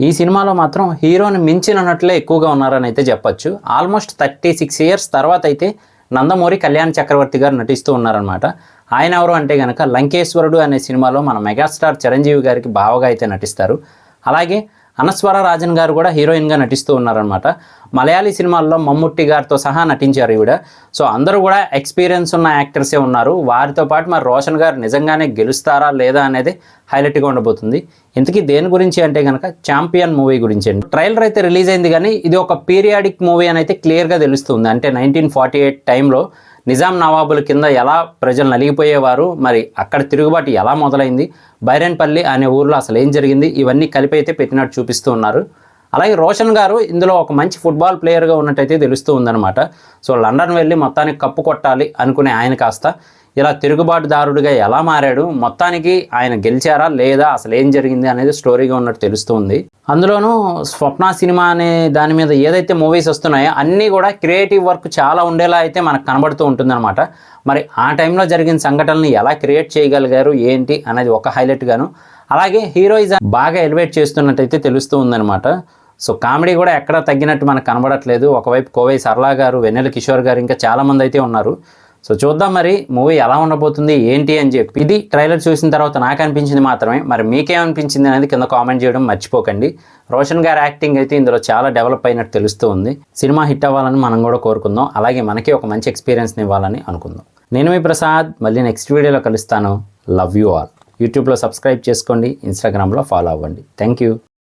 ఈ సినిమాలో మాత్రం హీరోని మించినట్లే ఎక్కువగా ఉన్నారని అయితే చెప్పొచ్చు. ఆల్మోస్ట్ 36 ఇయర్స్ తర్వాత అయితే నందమూరి కళ్యాణ్ చక్రవర్తి గారు నటిస్తూ ఉన్నారనమాట. ఆయన ఎవరు అంటే కనుక లంకేశ్వరుడు అనే సినిమాలో మన మెగాస్టార్ చిరంజీవి గారికి బావగా అయితే నటిస్తారు. అలాగే అనస్వర రాజన్ గారు కూడా హీరోయిన్గా నటిస్తూ ఉన్నారనమాట. మలయాళీ సినిమాల్లో మమ్ముట్టి గారితో సహా నటించారు ఈవిడ. సో అందరూ కూడా ఎక్స్పీరియన్స్ ఉన్న యాక్టర్సే ఉన్నారు. వారితో పాటు మరి రోషన్ గారు నిజంగానే గెలుస్తారా లేదా అనేది హైలైట్గా ఉండబోతుంది. ఇంతకీ దేని గురించి అంటే కనుక ఛాంపియన్ మూవీ గురించి అండి. ట్రైలర్ అయితే రిలీజ్ అయింది, కానీ ఇది ఒక పీరియాడిక్ మూవీ అని అయితే క్లియర్గా తెలుస్తుంది. అంటే 1948 టైంలో నిజాం నవాబుల కింద ఎలా ప్రజలు నలిగిపోయేవారు, మరి అక్కడ తిరుగుబాటు ఎలా మొదలైంది, బైరన్పల్లి అనే ఊర్లో అసలు ఏం జరిగింది, ఇవన్నీ కలిపి అయితే పెట్టినట్టు చూపిస్తూ ఉన్నారు. అలాగే రోషన్ గారు ఇందులో ఒక మంచి ఫుట్బాల్ ప్లేయర్గా ఉన్నట్టయితే తెలుస్తూ ఉందన్నమాట. సో లండన్ వెళ్ళి మొత్తానికి కప్పు కొట్టాలి అనుకునే ఆయన కాస్త ఇలా తిరుగుబాటుదారుడిగా ఎలా మారాడు, మొత్తానికి ఆయన గెలిచారా లేదా, అసలు ఏం జరిగింది అనేది స్టోరీగా ఉన్నట్టు తెలుస్తుంది. అందులోనూ స్వప్న సినిమా అనే దాని మీద ఏదైతే మూవీస్ వస్తున్నాయో అన్నీ కూడా క్రియేటివ్ వర్క్ చాలా ఉండేలా అయితే మనకు కనబడుతూ ఉంటుందన్నమాట. మరి ఆ టైంలో జరిగిన సంఘటనల్ని ఎలా క్రియేట్ చేయగలిగారు ఏంటి అనేది ఒక హైలైట్గాను, అలాగే హీరోయిజం బాగా ఎలివేట్ చేస్తున్నట్టయితే తెలుస్తూ ఉందన్నమాట. సో కామెడీ కూడా ఎక్కడా తగ్గినట్టు మనకు కనబడట్లేదు. ఒకవైపు కోవై సరళ గారు, వెన్నెల కిషోర్ గారు, ఇంకా చాలామంది అయితే ఉన్నారు. సో చూద్దాం మరి మూవీ ఎలా ఉండబోతుంది ఏంటి అని చెప్పి. ఇది ట్రైలర్ చూసిన తర్వాత నాకు అనిపించింది మాత్రమే. మరి మీకేమనిపించింది అనేది కింద కామెంట్ చేయడం మర్చిపోకండి. రోషన్ గారి యాక్టింగ్ అయితే ఇందులో చాలా డెవలప్ అయినట్టు తెలుస్తూ ఉంది. సినిమా హిట్ అవ్వాలని మనం కూడా కోరుకుందాం. అలాగే మనకి ఒక మంచి ఎక్స్పీరియన్స్ని ఇవ్వాలని అనుకుందాం. నేను మీ ప్రసాద్, మళ్ళీ నెక్స్ట్ వీడియోలో కలుస్తాను. Love you all. యూట్యూబ్లో సబ్స్క్రైబ్ చేసుకోండి, ఇన్స్టాగ్రామ్లో ఫాలో అవ్వండి. Thank you.